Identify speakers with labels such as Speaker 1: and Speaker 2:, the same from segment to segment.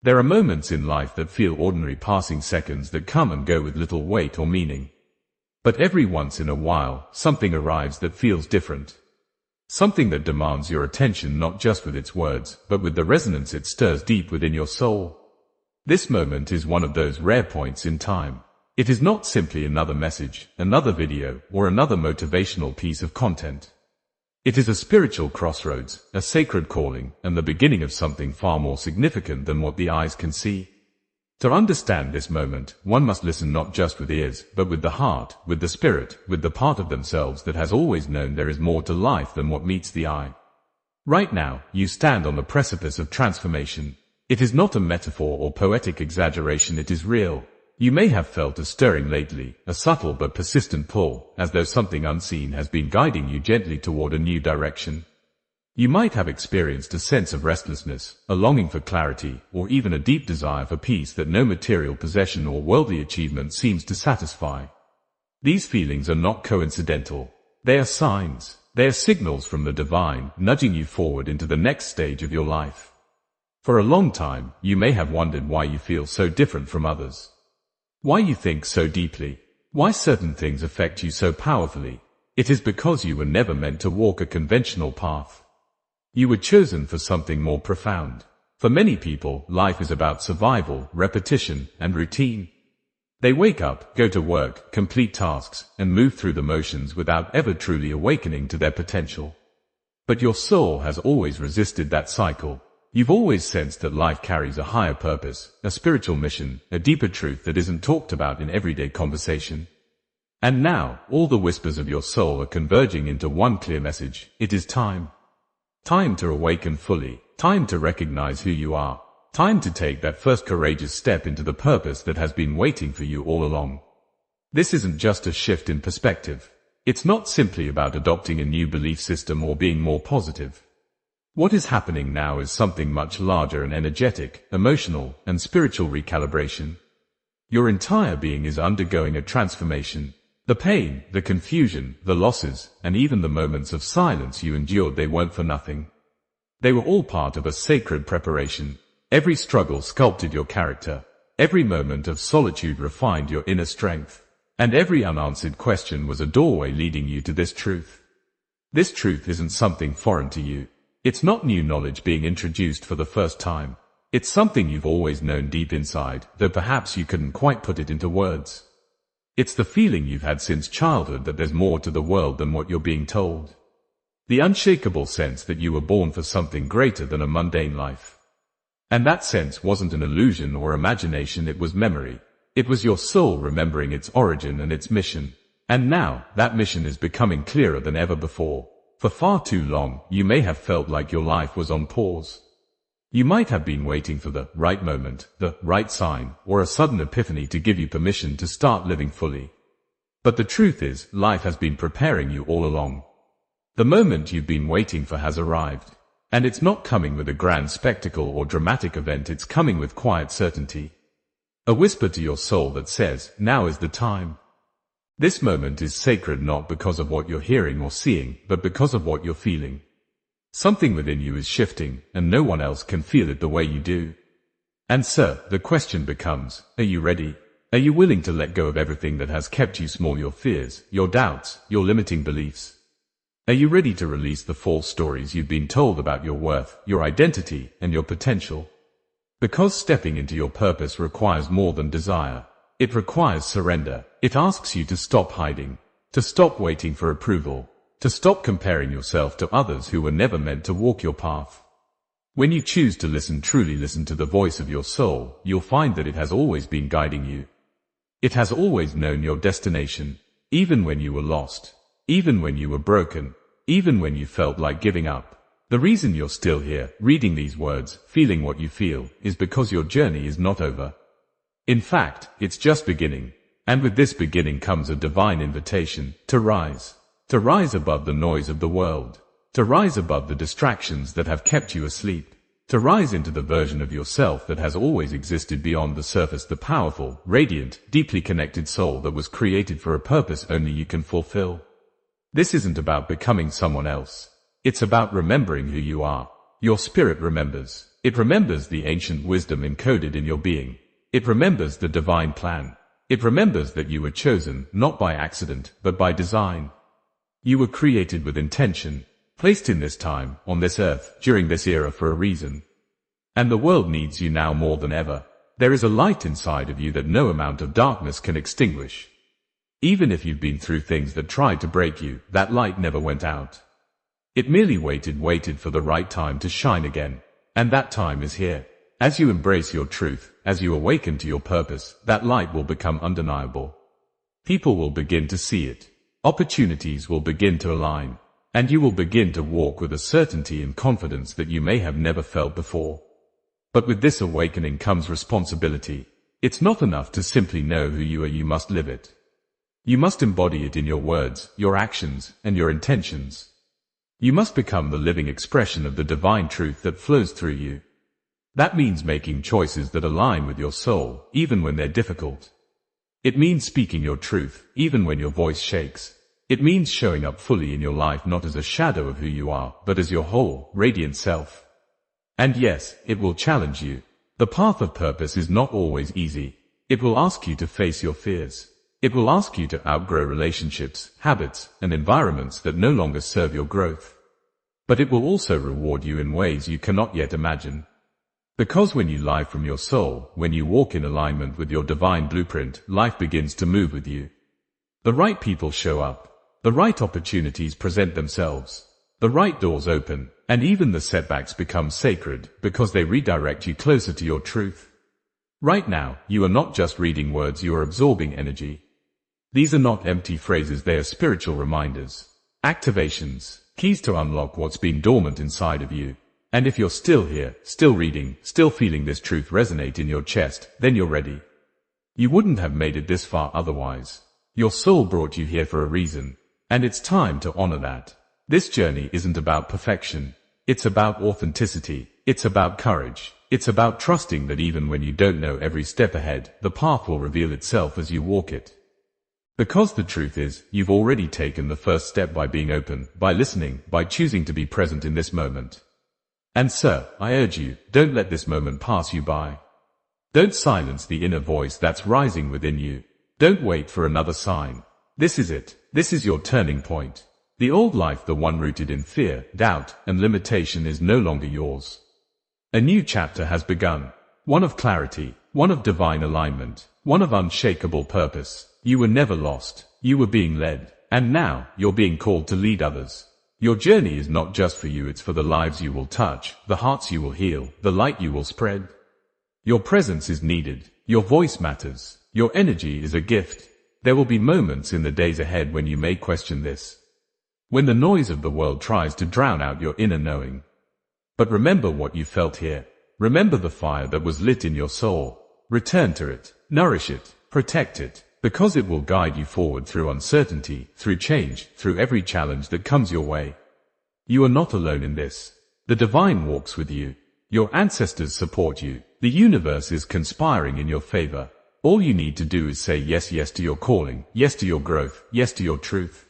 Speaker 1: There are moments in life that feel ordinary, passing seconds that come and go with little weight or meaning. But every once in a while, something arrives that feels different. Something that demands your attention not just with its words, but with the resonance it stirs deep within your soul. This moment is one of those rare points in time. It is not simply another message, another video, or another motivational piece of content. It is a spiritual crossroads, a sacred calling, and the beginning of something far more significant than what the eyes can see. To understand this moment, one must listen not just with ears, but with the heart, with the spirit, with the part of themselves that has always known there is more to life than what meets the eye. Right now, you stand on the precipice of transformation. It is not a metaphor or poetic exaggeration, it is real. You may have felt a stirring lately, a subtle but persistent pull, as though something unseen has been guiding you gently toward a new direction. You might have experienced a sense of restlessness, a longing for clarity, or even a deep desire for peace that no material possession or worldly achievement seems to satisfy. These feelings are not coincidental. They are signs. They are signals from the divine, nudging you forward into the next stage of your life. For a long time, you may have wondered why you feel so different from others. Why you think so deeply. Why certain things affect you so powerfully. It is because you were never meant to walk a conventional path. You were chosen for something more profound. For many people, life is about survival, repetition, and routine. They wake up, go to work, complete tasks, and move through the motions without ever truly awakening to their potential. But your soul has always resisted that cycle. You've always sensed that life carries a higher purpose, a spiritual mission, a deeper truth that isn't talked about in everyday conversation. And now, all the whispers of your soul are converging into one clear message. It is time. Time to awaken fully. Time to recognize who you are. Time to take that first courageous step into the purpose that has been waiting for you all along. This isn't just a shift in perspective. It's not simply about adopting a new belief system or being more positive. What is happening now is something much larger and energetic, emotional, and spiritual recalibration. Your entire being is undergoing a transformation. The pain, the confusion, the losses, and even the moments of silence you endured, they weren't for nothing. They were all part of a sacred preparation. Every struggle sculpted your character. Every moment of solitude refined your inner strength. And every unanswered question was a doorway leading you to this truth. This truth isn't something foreign to you. It's not new knowledge being introduced for the first time. It's something you've always known deep inside, though perhaps you couldn't quite put it into words. It's the feeling you've had since childhood that there's more to the world than what you're being told. The unshakable sense that you were born for something greater than a mundane life. And that sense wasn't an illusion or imagination, it was memory. It was your soul remembering its origin and its mission. And now, that mission is becoming clearer than ever before. For far too long, you may have felt like your life was on pause. You might have been waiting for the right moment, the right sign, or a sudden epiphany to give you permission to start living fully. But the truth is, life has been preparing you all along. The moment you've been waiting for has arrived. And it's not coming with a grand spectacle or dramatic event, it's coming with quiet certainty. A whisper to your soul that says, now is the time. This moment is sacred not because of what you're hearing or seeing, but because of what you're feeling. Something within you is shifting, and no one else can feel it the way you do. And so, the question becomes, are you ready? Are you willing to let go of everything that has kept you small, your fears, your doubts, your limiting beliefs? Are you ready to release the false stories you've been told about your worth, your identity, and your potential? Because stepping into your purpose requires more than desire. It requires surrender. It asks you to stop hiding, to stop waiting for approval, to stop comparing yourself to others who were never meant to walk your path. When you choose to listen, truly listen to the voice of your soul, you'll find that it has always been guiding you. It has always known your destination, even when you were lost, even when you were broken, even when you felt like giving up. The reason you're still here, reading these words, feeling what you feel, is because your journey is not over. In fact, it's just beginning. And with this beginning comes a divine invitation to rise above the noise of the world, to rise above the distractions that have kept you asleep, to rise into the version of yourself that has always existed beyond the surface, the powerful, radiant, deeply connected soul that was created for a purpose only you can fulfill. This isn't about becoming someone else. It's about remembering who you are. Your spirit remembers. It remembers the ancient wisdom encoded in your being. It remembers the divine plan. It remembers that you were chosen, not by accident, but by design. You were created with intention, placed in this time, on this earth, during this era for a reason. And the world needs you now more than ever. There is a light inside of you that no amount of darkness can extinguish. Even if you've been through things that tried to break you, that light never went out. It merely waited for the right time to shine again. And that time is here. As you embrace your truth, as you awaken to your purpose, that light will become undeniable. People will begin to see it. Opportunities will begin to align. And you will begin to walk with a certainty and confidence that you may have never felt before. But with this awakening comes responsibility. It's not enough to simply know who you are, you must live it. You must embody it in your words, your actions, and your intentions. You must become the living expression of the divine truth that flows through you. That means making choices that align with your soul, even when they're difficult. It means speaking your truth, even when your voice shakes. It means showing up fully in your life not as a shadow of who you are, but as your whole, radiant self. And yes, it will challenge you. The path of purpose is not always easy. It will ask you to face your fears. It will ask you to outgrow relationships, habits, and environments that no longer serve your growth. But it will also reward you in ways you cannot yet imagine. Because when you live from your soul, when you walk in alignment with your divine blueprint, life begins to move with you. The right people show up. The right opportunities present themselves. The right doors open, and even the setbacks become sacred because they redirect you closer to your truth. Right now, you are not just reading words, you are absorbing energy. These are not empty phrases, they are spiritual reminders, activations, keys to unlock what's been dormant inside of you. And if you're still here, still reading, still feeling this truth resonate in your chest, then you're ready. You wouldn't have made it this far otherwise. Your soul brought you here for a reason, and it's time to honor that. This journey isn't about perfection. It's about authenticity. It's about courage. It's about trusting that even when you don't know every step ahead, the path will reveal itself as you walk it. Because the truth is, you've already taken the first step by being open, by listening, by choosing to be present in this moment. And sir, I urge you, don't let this moment pass you by. Don't silence the inner voice that's rising within you. Don't wait for another sign. This is it. This is your turning point. The old life, the one rooted in fear, doubt, and limitation, is no longer yours. A new chapter has begun. One of clarity, one of divine alignment, one of unshakable purpose. You were never lost. You were being led. And now, you're being called to lead others. Your journey is not just for you, it's for the lives you will touch, the hearts you will heal, the light you will spread. Your presence is needed. Your voice matters. Your energy is a gift. There will be moments in the days ahead when you may question this. When the noise of the world tries to drown out your inner knowing. But remember what you felt here. Remember the fire that was lit in your soul. Return to it. Nourish it. Protect it. Because it will guide you forward through uncertainty, through change, through every challenge that comes your way. You are not alone in this. The divine walks with you. Your ancestors support you. The universe is conspiring in your favor. All you need to do is say yes, yes to your calling, yes to your growth, yes to your truth.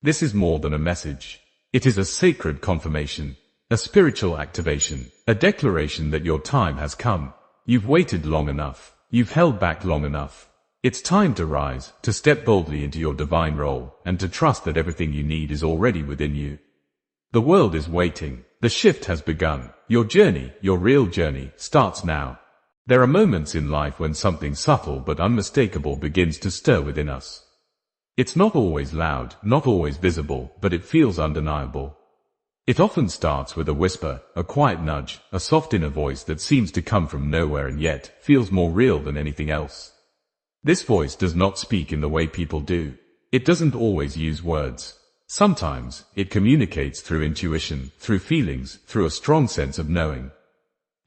Speaker 1: This is more than a message. It is a sacred confirmation, a spiritual activation, a declaration that your time has come. You've waited long enough. You've held back long enough. It's time to rise, to step boldly into your divine role, and to trust that everything you need is already within you. The world is waiting. The shift has begun. Your journey, your real journey, starts now. There are moments in life when something subtle but unmistakable begins to stir within us. It's not always loud, not always visible, but it feels undeniable. It often starts with a whisper, a quiet nudge, a soft inner voice that seems to come from nowhere and yet feels more real than anything else. This voice does not speak in the way people do. It doesn't always use words. Sometimes, it communicates through intuition, through feelings, through a strong sense of knowing.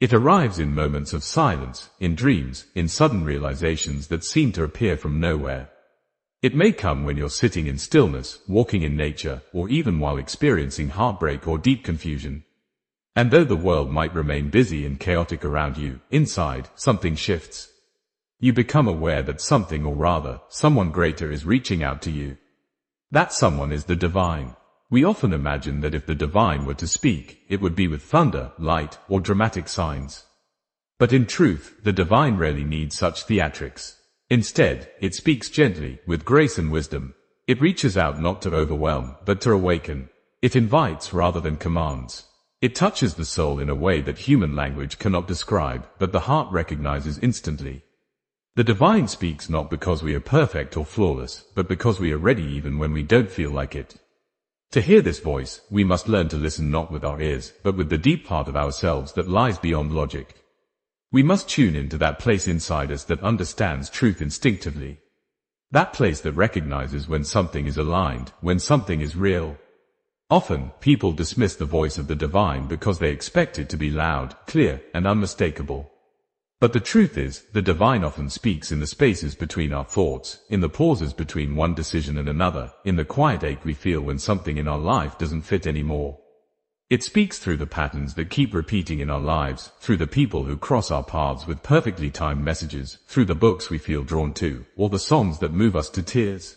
Speaker 1: It arrives in moments of silence, in dreams, in sudden realizations that seem to appear from nowhere. It may come when you're sitting in stillness, walking in nature, or even while experiencing heartbreak or deep confusion. And though the world might remain busy and chaotic around you, inside, something shifts. You become aware that something, or rather, someone greater is reaching out to you. That someone is the divine. We often imagine that if the divine were to speak, it would be with thunder, light, or dramatic signs. But in truth, the divine rarely needs such theatrics. Instead, it speaks gently, with grace and wisdom. It reaches out not to overwhelm, but to awaken. It invites rather than commands. It touches the soul in a way that human language cannot describe, but the heart recognizes instantly. The divine speaks not because we are perfect or flawless, but because we are ready even when we don't feel like it. To hear this voice, we must learn to listen not with our ears, but with the deep part of ourselves that lies beyond logic. We must tune into that place inside us that understands truth instinctively. That place that recognizes when something is aligned, when something is real. Often, people dismiss the voice of the divine because they expect it to be loud, clear, and unmistakable. But the truth is, the divine often speaks in the spaces between our thoughts, in the pauses between one decision and another, in the quiet ache we feel when something in our life doesn't fit anymore. It speaks through the patterns that keep repeating in our lives, through the people who cross our paths with perfectly timed messages, through the books we feel drawn to, or the songs that move us to tears.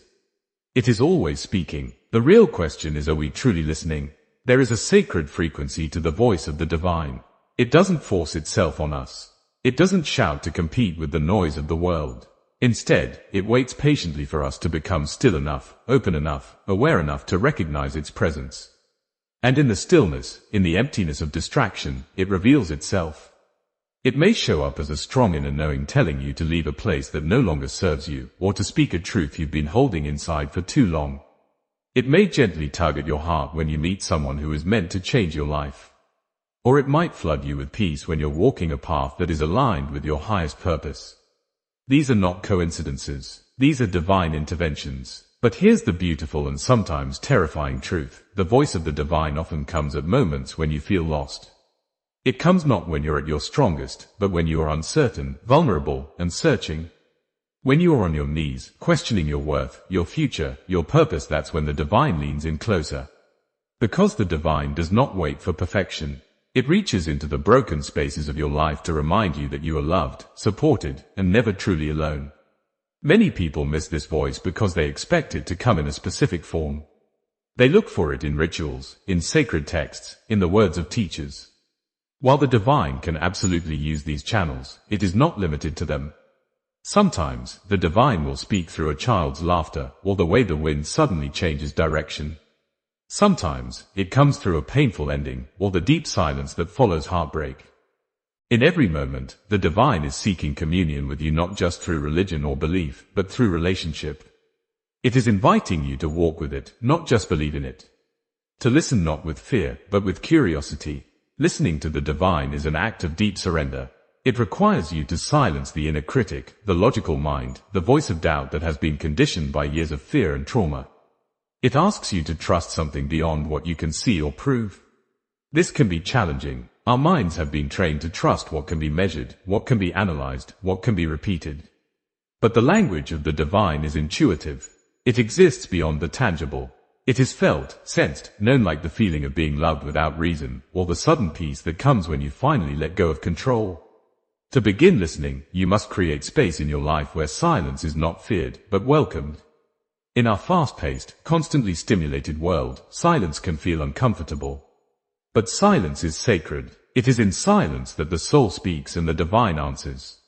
Speaker 1: It is always speaking. The real question is, are we truly listening? There is a sacred frequency to the voice of the divine. It doesn't force itself on us. It doesn't shout to compete with the noise of the world. Instead, it waits patiently for us to become still enough, open enough, aware enough to recognize its presence. And in the stillness, in the emptiness of distraction, it reveals itself. It may show up as a strong inner knowing telling you to leave a place that no longer serves you, or to speak a truth you've been holding inside for too long. It may gently tug at your heart when you meet someone who is meant to change your life. Or it might flood you with peace when you're walking a path that is aligned with your highest purpose. These are not coincidences. These are divine interventions. But here's the beautiful and sometimes terrifying truth. The voice of the divine often comes at moments when you feel lost. It comes not when you're at your strongest, but when you are uncertain, vulnerable, and searching. When you are on your knees, questioning your worth, your future, your purpose, that's when the divine leans in closer. Because the divine does not wait for perfection. It reaches into the broken spaces of your life to remind you that you are loved, supported, and never truly alone. Many people miss this voice because they expect it to come in a specific form. They look for it in rituals, in sacred texts, in the words of teachers. While the divine can absolutely use these channels, it is not limited to them. Sometimes, the divine will speak through a child's laughter, or the way the wind suddenly changes direction. Sometimes, it comes through a painful ending, or the deep silence that follows heartbreak. In every moment, the divine is seeking communion with you not just through religion or belief, but through relationship. It is inviting you to walk with it, not just believe in it. To listen not with fear, but with curiosity. Listening to the divine is an act of deep surrender. It requires you to silence the inner critic, the logical mind, the voice of doubt that has been conditioned by years of fear and trauma. It asks you to trust something beyond what you can see or prove. This can be challenging. Our minds have been trained to trust what can be measured, what can be analyzed, what can be repeated. But the language of the divine is intuitive. It exists beyond the tangible. It is felt, sensed, known, like the feeling of being loved without reason, or the sudden peace that comes when you finally let go of control. To begin listening, you must create space in your life where silence is not feared, but welcomed. In our fast-paced, constantly stimulated world, silence can feel uncomfortable. But silence is sacred. It is in silence that the soul speaks and the divine answers.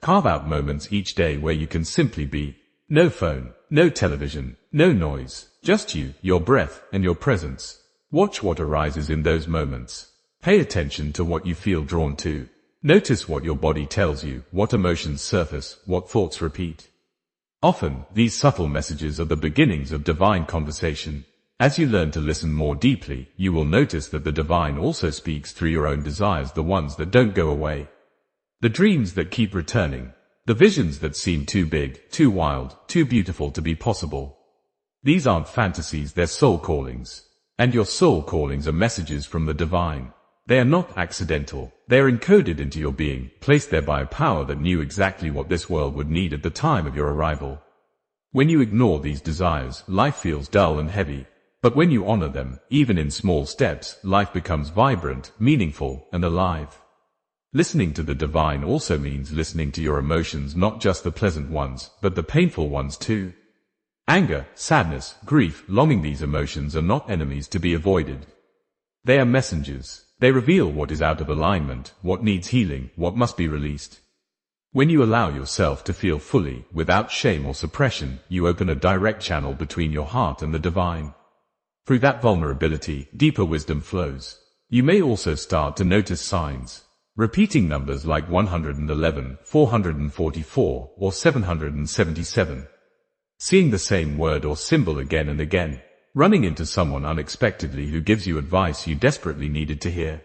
Speaker 1: Carve out moments each day where you can simply be. No phone, no television, no noise, just you, your breath, and your presence. Watch what arises in those moments. Pay attention to what you feel drawn to. Notice what your body tells you, what emotions surface, what thoughts repeat. Often, these subtle messages are the beginnings of divine conversation. As you learn to listen more deeply, you will notice that the divine also speaks through your own desires, the ones that don't go away. The dreams that keep returning. The visions that seem too big, too wild, too beautiful to be possible. These aren't fantasies, they're soul callings. And your soul callings are messages from the divine. They are not accidental. They are encoded into your being, placed there by a power that knew exactly what this world would need at the time of your arrival. When you ignore these desires, life feels dull and heavy. But when you honor them, even in small steps, life becomes vibrant, meaningful, and alive. Listening to the divine also means listening to your emotions, not just the pleasant ones, but the painful ones too. Anger, sadness, grief, longing, these emotions are not enemies to be avoided. They are messengers. They reveal what is out of alignment, what needs healing, what must be released. When you allow yourself to feel fully, without shame or suppression, you open a direct channel between your heart and the divine. Through that vulnerability, deeper wisdom flows. You may also start to notice signs. Repeating numbers like 111, 444, or 777. Seeing the same word or symbol again and again. Running into someone unexpectedly who gives you advice you desperately needed to hear.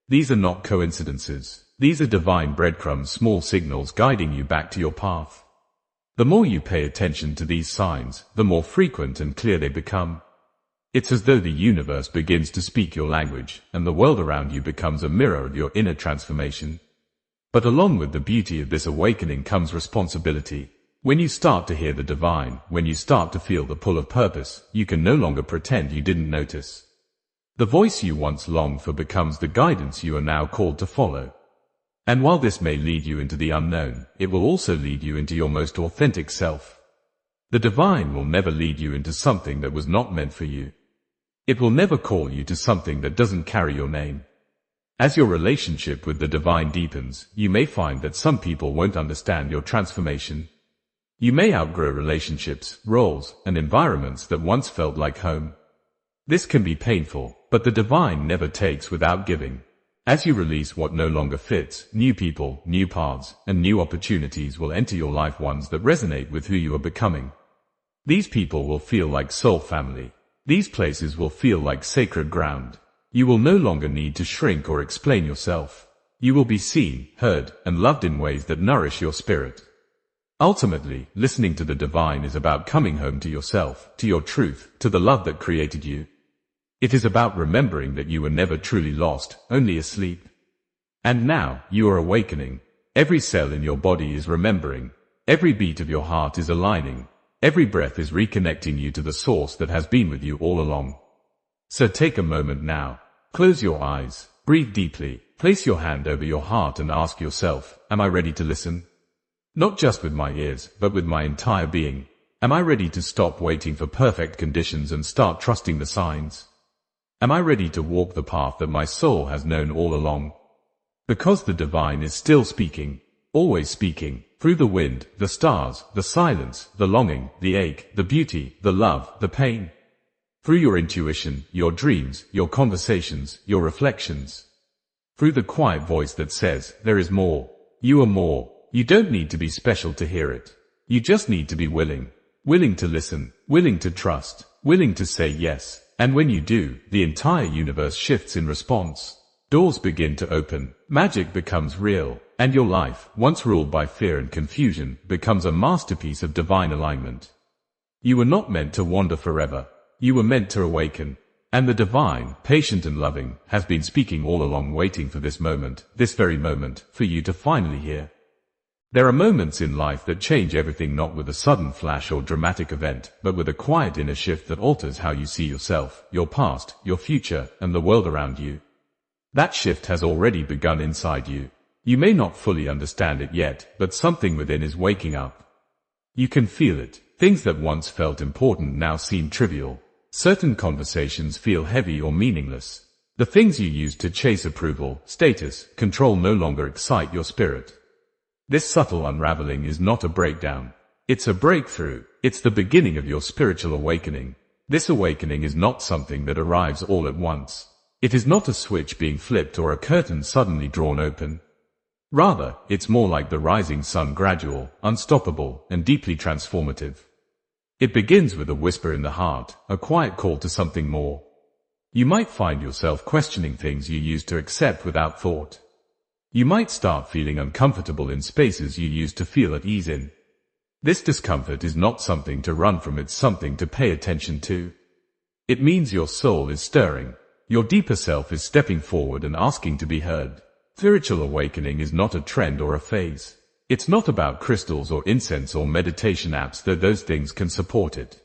Speaker 1: These are not coincidences. These are divine breadcrumbs, small signals guiding you back to your path. The more you pay attention to these signs, the more frequent and clear they become. It's as though the universe begins to speak your language, and the world around you becomes a mirror of your inner transformation. But along with the beauty of this awakening comes responsibility. When you start to hear the divine, when you start to feel the pull of purpose, you can no longer pretend you didn't notice. The voice you once longed for becomes the guidance you are now called to follow. And while this may lead you into the unknown, it will also lead you into your most authentic self. The divine will never lead you into something that was not meant for you. It will never call you to something that doesn't carry your name. As your relationship with the divine deepens, you may find that some people won't understand your transformation. You may outgrow relationships, roles, and environments that once felt like home. This can be painful, but the divine never takes without giving. As you release what no longer fits, new people, new paths, and new opportunities will enter your life, ones that resonate with who you are becoming. These people will feel like soul family. These places will feel like sacred ground. You will no longer need to shrink or explain yourself. You will be seen, heard, and loved in ways that nourish your spirit. Ultimately, listening to the divine is about coming home to yourself, to your truth, to the love that created you. It is about remembering that you were never truly lost, only asleep. And now, you are awakening. Every cell in your body is remembering. Every beat of your heart is aligning. Every breath is reconnecting you to the source that has been with you all along. So take a moment now. Close your eyes. Breathe deeply. Place your hand over your heart and ask yourself, am I ready to listen? Not just with my ears, but with my entire being. Am I ready to stop waiting for perfect conditions and start trusting the signs? Am I ready to walk the path that my soul has known all along? Because the divine is still speaking, always speaking, through the wind, the stars, the silence, the longing, the ache, the beauty, the love, the pain. Through your intuition, your dreams, your conversations, your reflections. Through the quiet voice that says, there is more. You are more. You don't need to be special to hear it. You just need to be willing. Willing to listen, willing to trust, willing to say yes. And when you do, the entire universe shifts in response. Doors begin to open, magic becomes real, and your life, once ruled by fear and confusion, becomes a masterpiece of divine alignment. You were not meant to wander forever. You were meant to awaken. And the divine, patient and loving, has been speaking all along, waiting for this moment, this very moment, for you to finally hear. There are moments in life that change everything, not with a sudden flash or dramatic event, but with a quiet inner shift that alters how you see yourself, your past, your future, and the world around you. That shift has already begun inside you. You may not fully understand it yet, but something within is waking up. You can feel it. Things that once felt important now seem trivial. Certain conversations feel heavy or meaningless. The things you used to chase approval, status, control no longer excite your spirit. This subtle unraveling is not a breakdown. It's a breakthrough. It's the beginning of your spiritual awakening. This awakening is not something that arrives all at once. It is not a switch being flipped or a curtain suddenly drawn open. Rather, it's more like the rising sun, gradual, unstoppable, and deeply transformative. It begins with a whisper in the heart, a quiet call to something more. You might find yourself questioning things you used to accept without thought. You might start feeling uncomfortable in spaces you used to feel at ease in. This discomfort is not something to run from, it's something to pay attention to. It means your soul is stirring. Your deeper self is stepping forward and asking to be heard. Spiritual awakening is not a trend or a phase. It's not about crystals or incense or meditation apps, though those things can support it.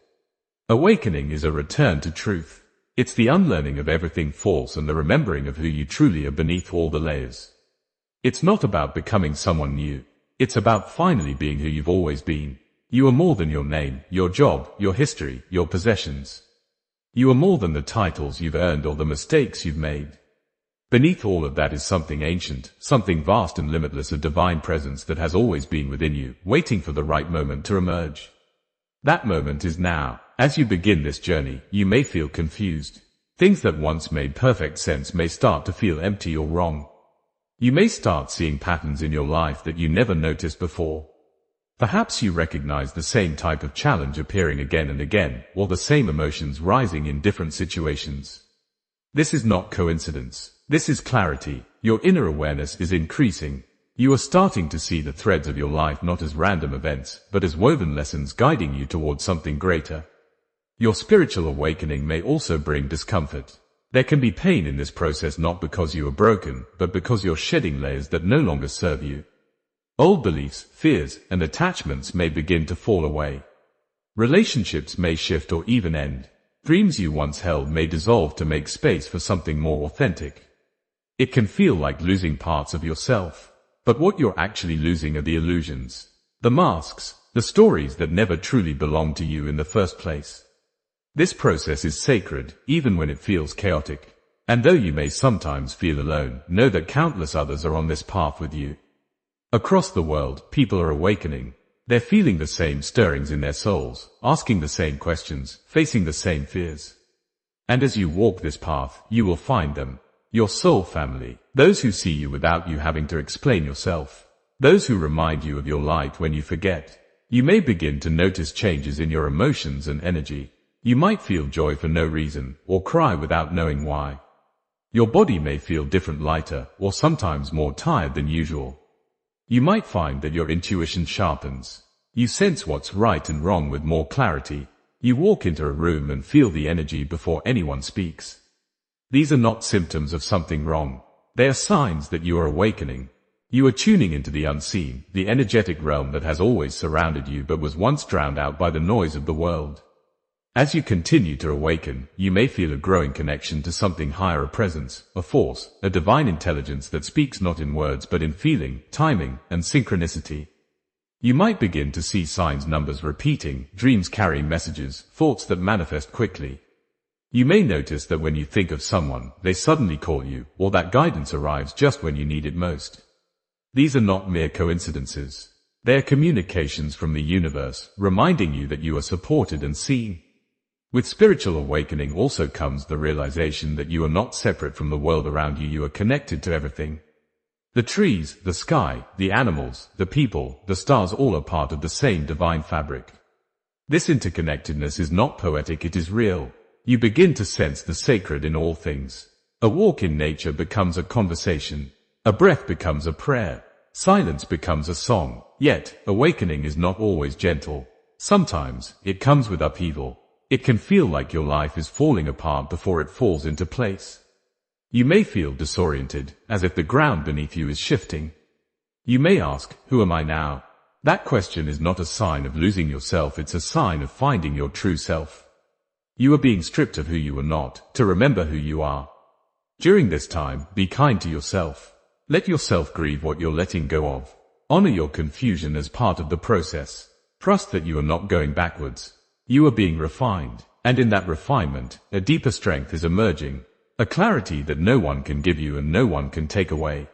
Speaker 1: Awakening is a return to truth. It's the unlearning of everything false and the remembering of who you truly are beneath all the layers. It's not about becoming someone new. It's about finally being who you've always been. You are more than your name, your job, your history, your possessions. You are more than the titles you've earned or the mistakes you've made. Beneath all of that is something ancient, something vast and limitless, a divine presence that has always been within you, waiting for the right moment to emerge. That moment is now. As you begin this journey, you may feel confused. Things that once made perfect sense may start to feel empty or wrong. You may start seeing patterns in your life that you never noticed before. Perhaps you recognize the same type of challenge appearing again and again, or the same emotions rising in different situations. This is not coincidence. This is clarity. Your inner awareness is increasing. You are starting to see the threads of your life not as random events, but as woven lessons guiding you towards something greater. Your spiritual awakening may also bring discomfort. There can be pain in this process, not because you are broken, but because you're shedding layers that no longer serve you. Old beliefs, fears, and attachments may begin to fall away. Relationships may shift or even end. Dreams you once held may dissolve to make space for something more authentic. It can feel like losing parts of yourself. But what you're actually losing are the illusions, the masks, the stories that never truly belonged to you in the first place. This process is sacred, even when it feels chaotic. And though you may sometimes feel alone, know that countless others are on this path with you. Across the world, people are awakening. They're feeling the same stirrings in their souls, asking the same questions, facing the same fears. And as you walk this path, you will find them. Your soul family, those who see you without you having to explain yourself. Those who remind you of your light when you forget. You may begin to notice changes in your emotions and energy. You might feel joy for no reason, or cry without knowing why. Your body may feel different, lighter, or sometimes more tired than usual. You might find that your intuition sharpens. You sense what's right and wrong with more clarity. You walk into a room and feel the energy before anyone speaks. These are not symptoms of something wrong. They are signs that you are awakening. You are tuning into the unseen, the energetic realm that has always surrounded you but was once drowned out by the noise of the world. As you continue to awaken, you may feel a growing connection to something higher, a presence, a force, a divine intelligence that speaks not in words but in feeling, timing, and synchronicity. You might begin to see signs, numbers repeating, dreams carrying messages, thoughts that manifest quickly. You may notice that when you think of someone, they suddenly call you, or that guidance arrives just when you need it most. These are not mere coincidences. They are communications from the universe, reminding you that you are supported and seen. With spiritual awakening also comes the realization that you are not separate from the world around you. You are connected to everything. The trees, the sky, the animals, the people, the stars, all are part of the same divine fabric. This interconnectedness is not poetic, it is real. You begin to sense the sacred in all things. A walk in nature becomes a conversation. A breath becomes a prayer. Silence becomes a song. Yet, awakening is not always gentle. Sometimes, it comes with upheaval. It can feel like your life is falling apart before it falls into place. You may feel disoriented, as if the ground beneath you is shifting. You may ask, who am I now? That question is not a sign of losing yourself, it's a sign of finding your true self. You are being stripped of who you are not, to remember who you are. During this time, be kind to yourself. Let yourself grieve what you're letting go of. Honor your confusion as part of the process. Trust that you are not going backwards. You are being refined, and in that refinement, a deeper strength is emerging, a clarity that no one can give you and no one can take away.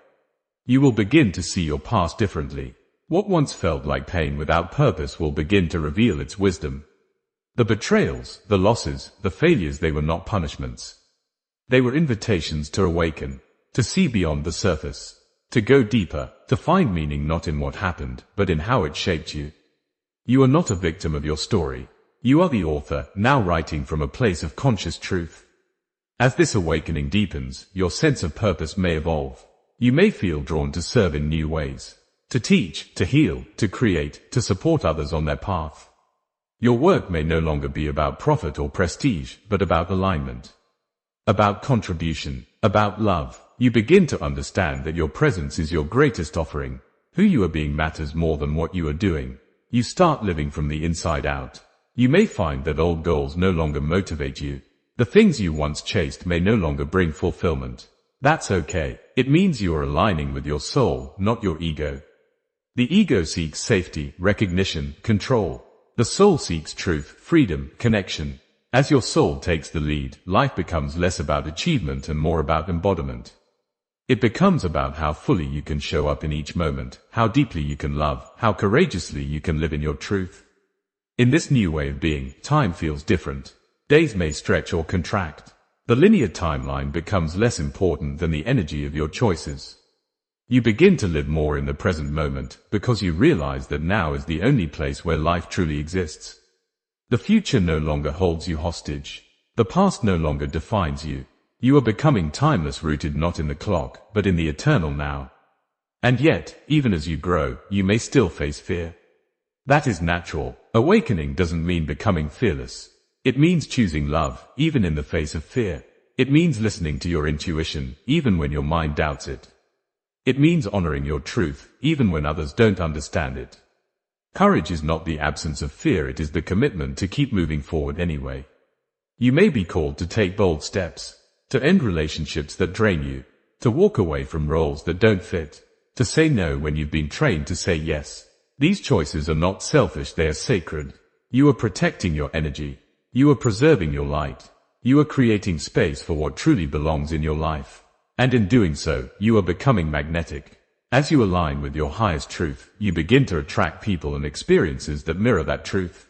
Speaker 1: You will begin to see your past differently. What once felt like pain without purpose will begin to reveal its wisdom. The betrayals, the losses, the failures, they were not punishments. They were invitations to awaken, to see beyond the surface, to go deeper, to find meaning not in what happened, but in how it shaped you. You are not a victim of your story. You are the author, now writing from a place of conscious truth. As this awakening deepens, your sense of purpose may evolve. You may feel drawn to serve in new ways, to teach, to heal, to create, to support others on their path. Your work may no longer be about profit or prestige, but about alignment, about contribution, about love. You begin to understand that your presence is your greatest offering. Who you are being matters more than what you are doing. You start living from the inside out. You may find that old goals no longer motivate you. The things you once chased may no longer bring fulfillment. That's okay. It means you are aligning with your soul, not your ego. The ego seeks safety, recognition, control. The soul seeks truth, freedom, connection. As your soul takes the lead, life becomes less about achievement and more about embodiment. It becomes about how fully you can show up in each moment, how deeply you can love, how courageously you can live in your truth. In this new way of being, time feels different. Days may stretch or contract. The linear timeline becomes less important than the energy of your choices. You begin to live more in the present moment, because you realize that now is the only place where life truly exists. The future no longer holds you hostage. The past no longer defines you. You are becoming timeless, rooted not in the clock, but in the eternal now. And yet, even as you grow, you may still face fear. That is natural. Awakening doesn't mean becoming fearless. It means choosing love, even in the face of fear. It means listening to your intuition, even when your mind doubts it. It means honoring your truth, even when others don't understand it. Courage is not the absence of fear, it is the commitment to keep moving forward anyway. You may be called to take bold steps, to end relationships that drain you, to walk away from roles that don't fit, to say no when you've been trained to say yes. These choices are not selfish, they are sacred. You are protecting your energy. You are preserving your light. You are creating space for what truly belongs in your life. And in doing so, you are becoming magnetic. As you align with your highest truth, you begin to attract people and experiences that mirror that truth.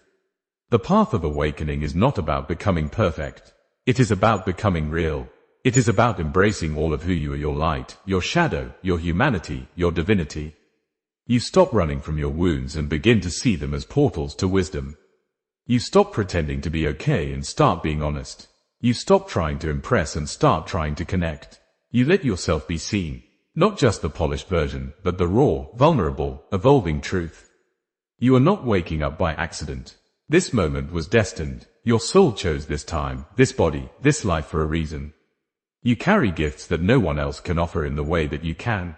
Speaker 1: The path of awakening is not about becoming perfect. It is about becoming real. It is about embracing all of who you are, your light, your shadow, your humanity, your divinity. You stop running from your wounds and begin to see them as portals to wisdom. You stop pretending to be okay and start being honest. You stop trying to impress and start trying to connect. You let yourself be seen, not just the polished version, but the raw, vulnerable, evolving truth. You are not waking up by accident. This moment was destined. Your soul chose this time, this body, this life for a reason. You carry gifts that no one else can offer in the way that you can.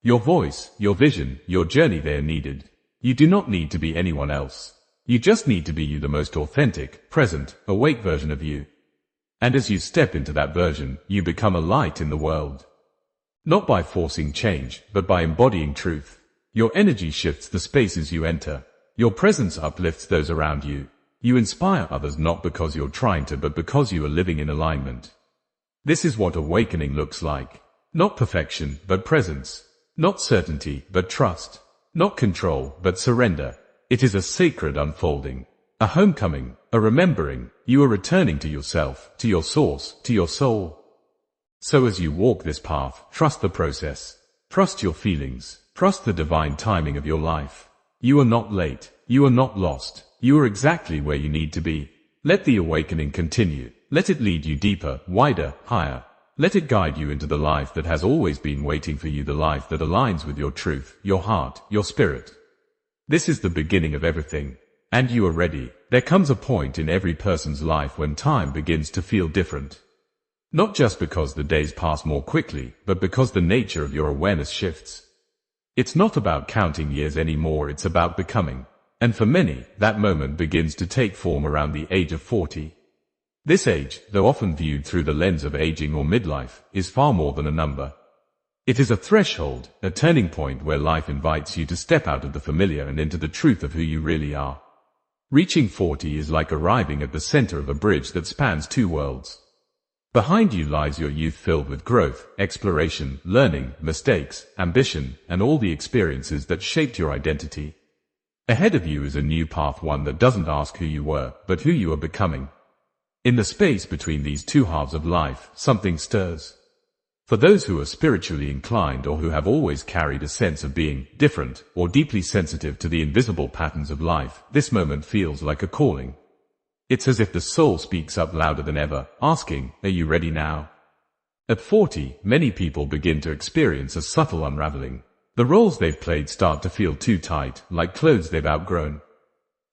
Speaker 1: Your voice, your vision, your journey, they are needed. You do not need to be anyone else. You just need to be you, the most authentic, present, awake version of you. And as you step into that version, you become a light in the world. Not by forcing change, but by embodying truth. Your energy shifts the spaces you enter. Your presence uplifts those around you. You inspire others not because you're trying to, but because you are living in alignment. This is what awakening looks like. Not perfection, but presence. Not certainty, but trust. Not control, but surrender. It is a sacred unfolding. A homecoming, a remembering. You are returning to yourself, to your source, to your soul. So as you walk this path, trust the process. Trust your feelings. Trust the divine timing of your life. You are not late. You are not lost. You are exactly where you need to be. Let the awakening continue. Let it lead you deeper, wider, higher. Let it guide you into the life that has always been waiting for you, the life that aligns with your truth, your heart, your spirit. This is the beginning of everything. And you are ready. There comes a point in every person's life when time begins to feel different. Not just because the days pass more quickly, but because the nature of your awareness shifts. It's not about counting years anymore, it's about becoming. And for many, that moment begins to take form around the age of 40. This age, though often viewed through the lens of aging or midlife, is far more than a number. It is a threshold, a turning point where life invites you to step out of the familiar and into the truth of who you really are. Reaching 40 is like arriving at the center of a bridge that spans two worlds. Behind you lies your youth filled with growth, exploration, learning, mistakes, ambition, and all the experiences that shaped your identity. Ahead of you is a new path, one that doesn't ask who you were, but who you are becoming. In the space between these two halves of life, something stirs. For those who are spiritually inclined or who have always carried a sense of being different or deeply sensitive to the invisible patterns of life, this moment feels like a calling. It's as if the soul speaks up louder than ever, asking, "Are you ready now?" At 40, many people begin to experience a subtle unraveling. The roles they've played start to feel too tight, like clothes they've outgrown.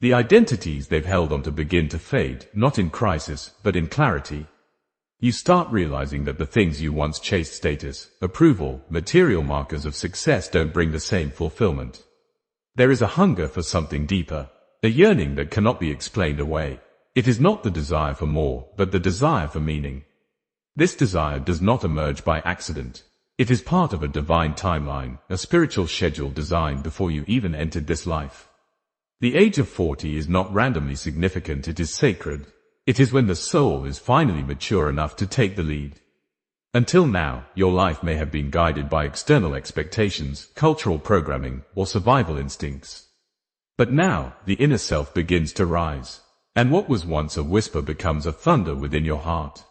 Speaker 1: The identities they've held on to begin to fade, not in crisis, but in clarity. You start realizing that the things you once chased, status, approval, material markers of success, don't bring the same fulfillment. There is a hunger for something deeper, a yearning that cannot be explained away. It is not the desire for more, but the desire for meaning. This desire does not emerge by accident. It is part of a divine timeline, a spiritual schedule designed before you even entered this life. The age of 40 is not randomly significant, it is sacred. It is when the soul is finally mature enough to take the lead. Until now, your life may have been guided by external expectations, cultural programming, or survival instincts. But now, the inner self begins to rise. And what was once a whisper becomes a thunder within your heart.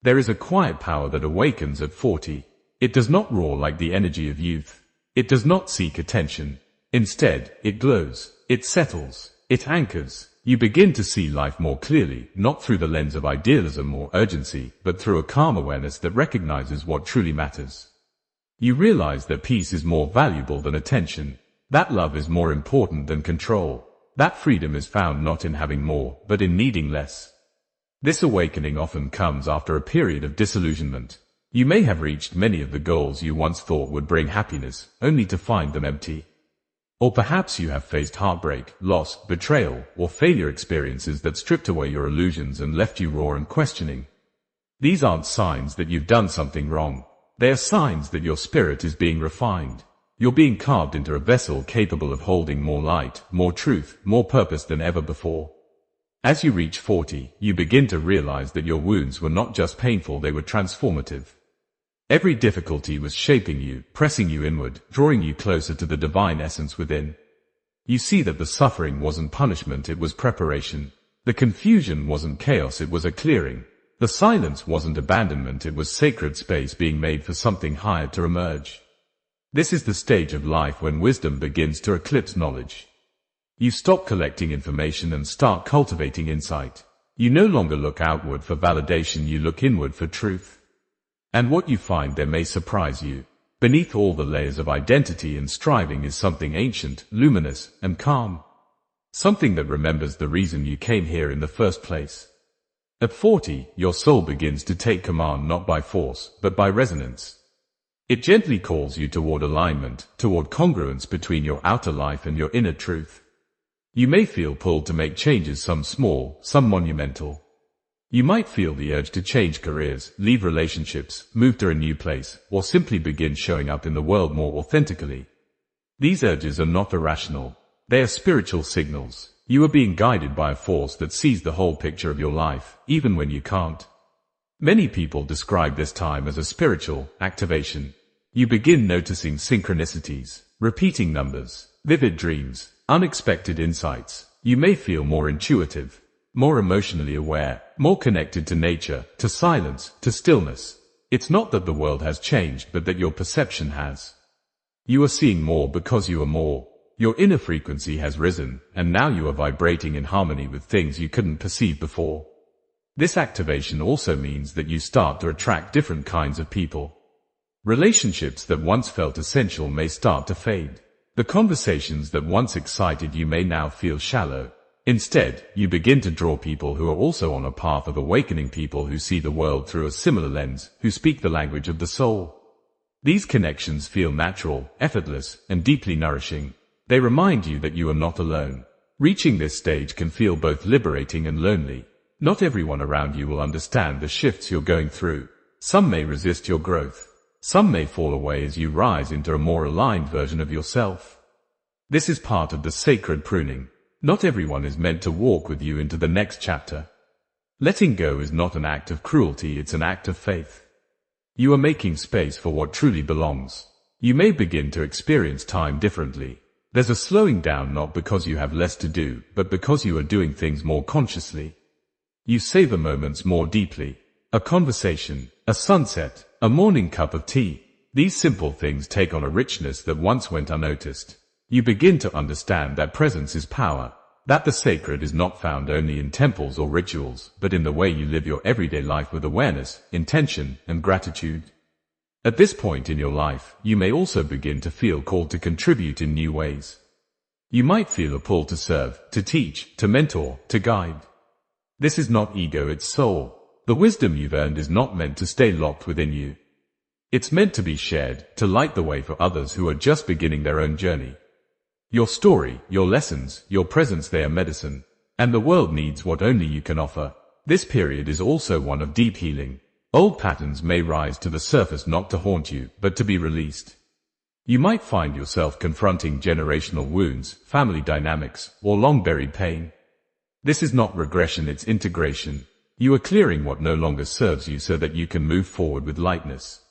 Speaker 1: There is a quiet power that awakens at 40. It does not roar like the energy of youth. It does not seek attention. Instead, it glows. It settles. It anchors. You begin to see life more clearly, not through the lens of idealism or urgency, but through a calm awareness that recognizes what truly matters. You realize that peace is more valuable than attention. That love is more important than control. That freedom is found not in having more, but in needing less. This awakening often comes after a period of disillusionment. You may have reached many of the goals you once thought would bring happiness, only to find them empty. Or perhaps you have faced heartbreak, loss, betrayal, or failure experiences that stripped away your illusions and left you raw and questioning. These aren't signs that you've done something wrong. They are signs that your spirit is being refined. You're being carved into a vessel capable of holding more light, more truth, more purpose than ever before. As you reach 40, you begin to realize that your wounds were not just painful, they were transformative. Every difficulty was shaping you, pressing you inward, drawing you closer to the divine essence within. You see that the suffering wasn't punishment, it was preparation. The confusion wasn't chaos, it was a clearing. The silence wasn't abandonment, it was sacred space being made for something higher to emerge. This is the stage of life when wisdom begins to eclipse knowledge. You stop collecting information and start cultivating insight. You no longer look outward for validation, you look inward for truth. And what you find there may surprise you. Beneath all the layers of identity and striving is something ancient, luminous, and calm. Something that remembers the reason you came here in the first place. At 40, your soul begins to take command not by force, but by resonance. It gently calls you toward alignment, toward congruence between your outer life and your inner truth. You may feel pulled to make changes, some small, some monumental. You might feel the urge to change careers, leave relationships, move to a new place, or simply begin showing up in the world more authentically. These urges are not irrational. They are spiritual signals. You are being guided by a force that sees the whole picture of your life, even when you can't. Many people describe this time as a spiritual activation. You begin noticing synchronicities, repeating numbers, vivid dreams, unexpected insights. You may feel more intuitive, more emotionally aware, more connected to nature, to silence, to stillness. It's not that the world has changed, but that your perception has. You are seeing more because you are more. Your inner frequency has risen, and now you are vibrating in harmony with things you couldn't perceive before. This activation also means that you start to attract different kinds of people. Relationships that once felt essential may start to fade. The conversations that once excited you may now feel shallow. Instead, you begin to draw people who are also on a path of awakening, people who see the world through a similar lens, who speak the language of the soul. These connections feel natural, effortless, and deeply nourishing. They remind you that you are not alone. Reaching this stage can feel both liberating and lonely. Not everyone around you will understand the shifts you're going through. Some may resist your growth. Some may fall away as you rise into a more aligned version of yourself. This is part of the sacred pruning. Not everyone is meant to walk with you into the next chapter. Letting go is not an act of cruelty, it's an act of faith. You are making space for what truly belongs. You may begin to experience time differently. There's a slowing down, not because you have less to do, but because you are doing things more consciously. You savor moments more deeply. A conversation, a sunset, a morning cup of tea. These simple things take on a richness that once went unnoticed. You begin to understand that presence is power, that the sacred is not found only in temples or rituals, but in the way you live your everyday life with awareness, intention, and gratitude. At this point in your life, you may also begin to feel called to contribute in new ways. You might feel a pull to serve, to teach, to mentor, to guide. This is not ego, it's soul. The wisdom you've earned is not meant to stay locked within you. It's meant to be shared, to light the way for others who are just beginning their own journey. Your story, your lessons, your presence, they are medicine. And the world needs what only you can offer. This period is also one of deep healing. Old patterns may rise to the surface not to haunt you, but to be released. You might find yourself confronting generational wounds, family dynamics, or long-buried pain. This is not regression, it's integration. You are clearing what no longer serves you so that you can move forward with lightness.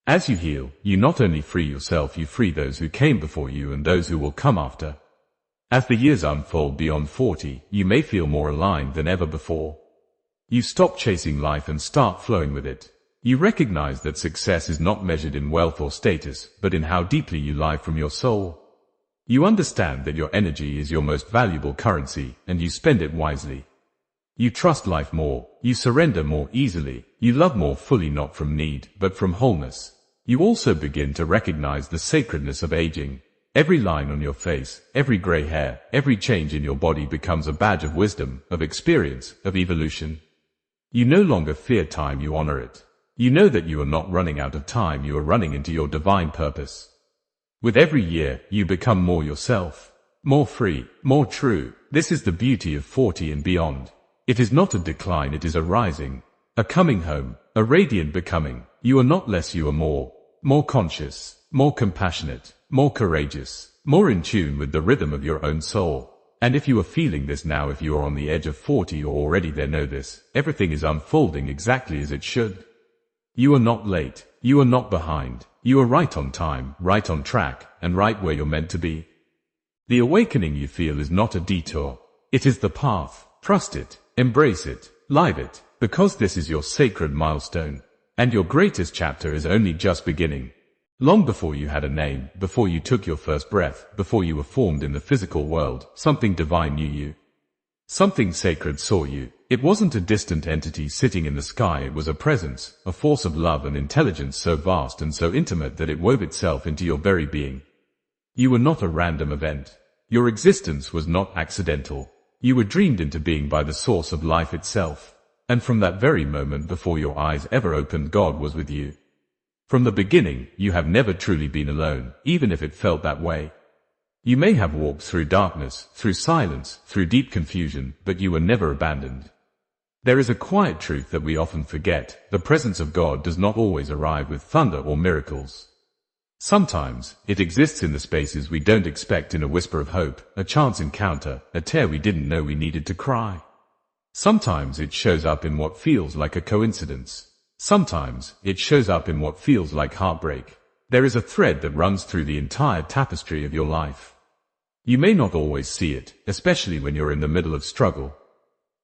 Speaker 1: As you heal, you not only free yourself, you free those who came before you and those who will come after. As the years unfold beyond 40, you may feel more aligned than ever before. You stop chasing life and start flowing with it. You recognize that success is not measured in wealth or status, but in how deeply you live from your soul. You understand that your energy is your most valuable currency, and you spend it wisely. You trust life more, you surrender more easily, you love more fully, not from need, but from wholeness. You also begin to recognize the sacredness of aging. Every line on your face, every gray hair, every change in your body becomes a badge of wisdom, of experience, of evolution. You no longer fear time, you honor it. You know that you are not running out of time, you are running into your divine purpose. With every year, you become more yourself, more free, more true. This is the beauty of 40 and beyond. It is not a decline, it is a rising, a coming home, a radiant becoming. You are not less, you are more conscious, more compassionate, more courageous, more in tune with the rhythm of your own soul. And if you are feeling this now, if you are on the edge of 40 or already there, know this: everything is unfolding exactly as it should. You are not late, you are not behind, you are right on time, right on track, and right where you're meant to be. The awakening you feel is not a detour. It is the path. Trust it, embrace it, live it, because this is your sacred milestone. And your greatest chapter is only just beginning. Long before you had a name, before you took your first breath, before you were formed in the physical world, something divine knew you. Something sacred saw you. It wasn't a distant entity sitting in the sky, it was a presence, a force of love and intelligence so vast and so intimate that it wove itself into your very being. You were not a random event. Your existence was not accidental. You were dreamed into being by the source of life itself. And from that very moment before your eyes ever opened, God was with you. From the beginning, you have never truly been alone, even if it felt that way. You may have walked through darkness, through silence, through deep confusion, but you were never abandoned. There is a quiet truth that we often forget: the presence of God does not always arrive with thunder or miracles. Sometimes, it exists in the spaces we don't expect, in a whisper of hope, a chance encounter, a tear we didn't know we needed to cry. Sometimes it shows up in what feels like a coincidence. Sometimes, it shows up in what feels like heartbreak. There is a thread that runs through the entire tapestry of your life. You may not always see it, especially when you're in the middle of struggle.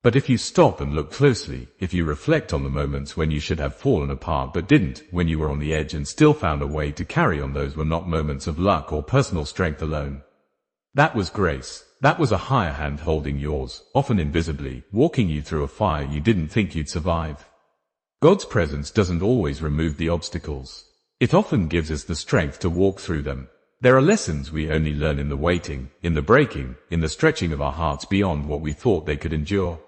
Speaker 1: But if you stop and look closely, if you reflect on the moments when you should have fallen apart but didn't, when you were on the edge and still found a way to carry on, those were not moments of luck or personal strength alone. That was grace. That was a higher hand holding yours, often invisibly, walking you through a fire you didn't think you'd survive. God's presence doesn't always remove the obstacles. It often gives us the strength to walk through them. There are lessons we only learn in the waiting, in the breaking, in the stretching of our hearts beyond what we thought they could endure.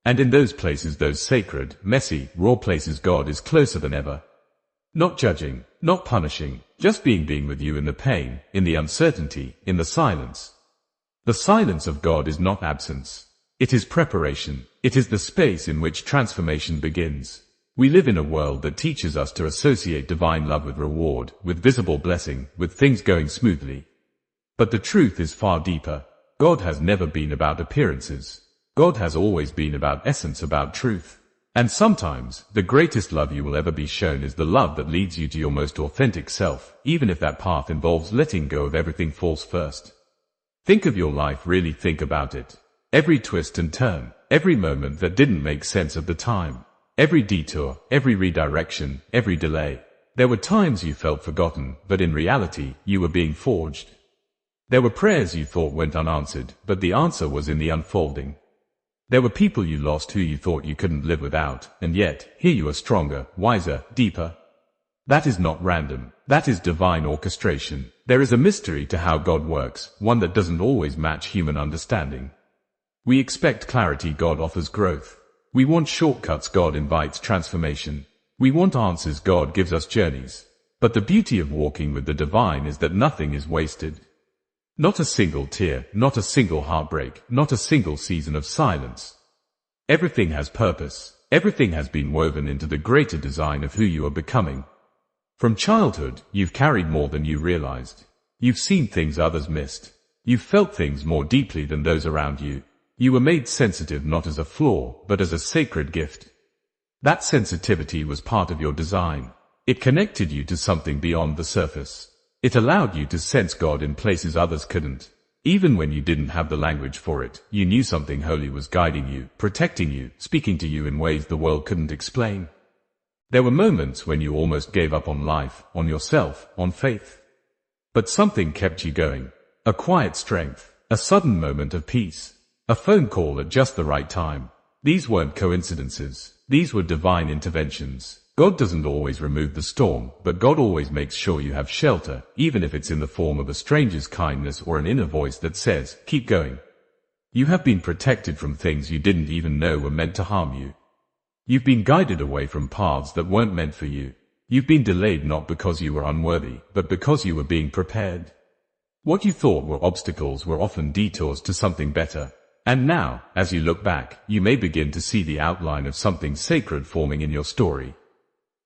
Speaker 1: And in those places, those sacred, messy, raw places, God is closer than ever. Not judging, not punishing, just being with you in the pain, in the uncertainty, in the silence. The silence of God is not absence. It is preparation. It is the space in which transformation begins. We live in a world that teaches us to associate divine love with reward, with visible blessing, with things going smoothly. But the truth is far deeper. God has never been about appearances. God has always been about essence, about truth. And sometimes, the greatest love you will ever be shown is the love that leads you to your most authentic self, even if that path involves letting go of everything false first. Think of your life, really think about it. Every twist and turn, every moment that didn't make sense at the time, every detour, every redirection, every delay. There were times you felt forgotten, but in reality, you were being forged. There were prayers you thought went unanswered, but the answer was in the unfolding. There were people you lost who you thought you couldn't live without, and yet, here you are, stronger, wiser, deeper. That is not random. That is divine orchestration. There is a mystery to how God works, one that doesn't always match human understanding. We expect clarity, God offers growth. We want shortcuts, God invites transformation. We want answers, God gives us journeys. But the beauty of walking with the divine is that nothing is wasted. Not a single tear, not a single heartbreak, not a single season of silence. Everything has purpose. Everything has been woven into the greater design of who you are becoming. From childhood, you've carried more than you realized. You've seen things others missed. You've felt things more deeply than those around you. You were made sensitive not as a flaw, but as a sacred gift. That sensitivity was part of your design. It connected you to something beyond the surface. It allowed you to sense God in places others couldn't. Even when you didn't have the language for it, you knew something holy was guiding you, protecting you, speaking to you in ways the world couldn't explain. There were moments when you almost gave up on life, on yourself, on faith. But something kept you going. A quiet strength, a sudden moment of peace, a phone call at just the right time. These weren't coincidences. These were divine interventions. God doesn't always remove the storm, but God always makes sure you have shelter, even if it's in the form of a stranger's kindness or an inner voice that says, keep going. You have been protected from things you didn't even know were meant to harm you. You've been guided away from paths that weren't meant for you. You've been delayed not because you were unworthy, but because you were being prepared. What you thought were obstacles were often detours to something better. And now, as you look back, you may begin to see the outline of something sacred forming in your story.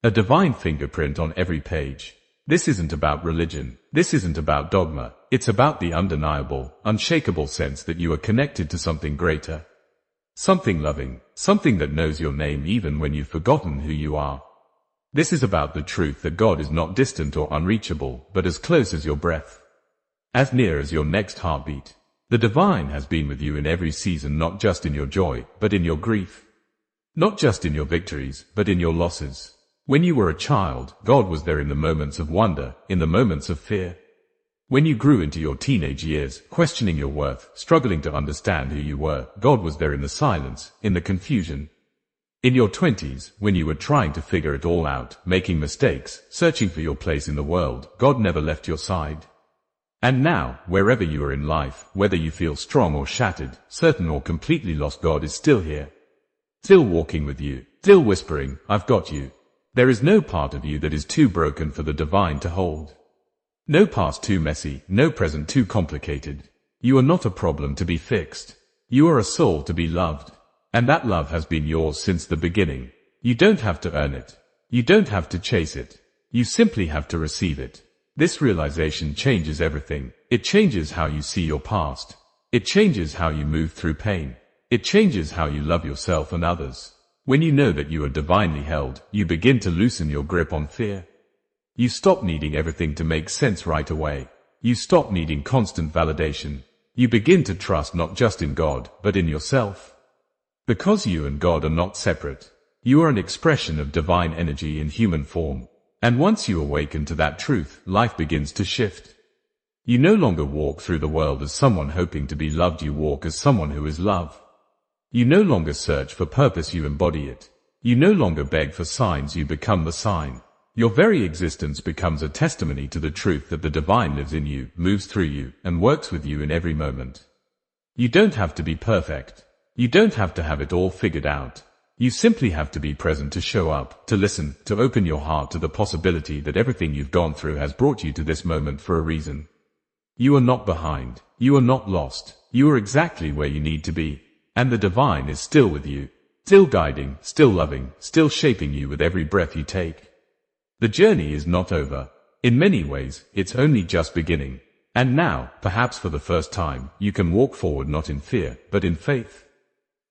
Speaker 1: A divine fingerprint on every page. This isn't about religion. This isn't about dogma. It's about the undeniable, unshakable sense that you are connected to something greater. Something loving. Something that knows your name even when you've forgotten who you are. This is about the truth that God is not distant or unreachable, but as close as your breath. As near as your next heartbeat. The divine has been with you in every season, not just in your joy, but in your grief. Not just in your victories, but in your losses. When you were a child, God was there in the moments of wonder, in the moments of fear. When you grew into your teenage years, questioning your worth, struggling to understand who you were, God was there in the silence, in the confusion. In your 20s, when you were trying to figure it all out, making mistakes, searching for your place in the world, God never left your side. And now, wherever you are in life, whether you feel strong or shattered, certain or completely lost, God is still here. Still walking with you, still whispering, I've got you. There is no part of you that is too broken for the divine to hold. No past too messy, no present too complicated. You are not a problem to be fixed. You are a soul to be loved. And that love has been yours since the beginning. You don't have to earn it. You don't have to chase it. You simply have to receive it. This realization changes everything. It changes how you see your past. It changes how you move through pain. It changes how you love yourself and others. When you know that you are divinely held, you begin to loosen your grip on fear. You stop needing everything to make sense right away. You stop needing constant validation. You begin to trust not just in God, but in yourself. Because you and God are not separate. You are an expression of divine energy in human form. And once you awaken to that truth, life begins to shift. You no longer walk through the world as someone hoping to be loved, you walk as someone who is love. You no longer search for purpose, you embody it. You no longer beg for signs, you become the sign. Your very existence becomes a testimony to the truth that the divine lives in you, moves through you, and works with you in every moment. You don't have to be perfect. You don't have to have it all figured out. You simply have to be present, to show up, to listen, to open your heart to the possibility that everything you've gone through has brought you to this moment for a reason. You are not behind. You are not lost. You are exactly where you need to be. And the divine is still with you, still guiding, still loving, still shaping you with every breath you take. The journey is not over. In many ways, it's only just beginning. And now, perhaps for the first time, you can walk forward not in fear, but in faith.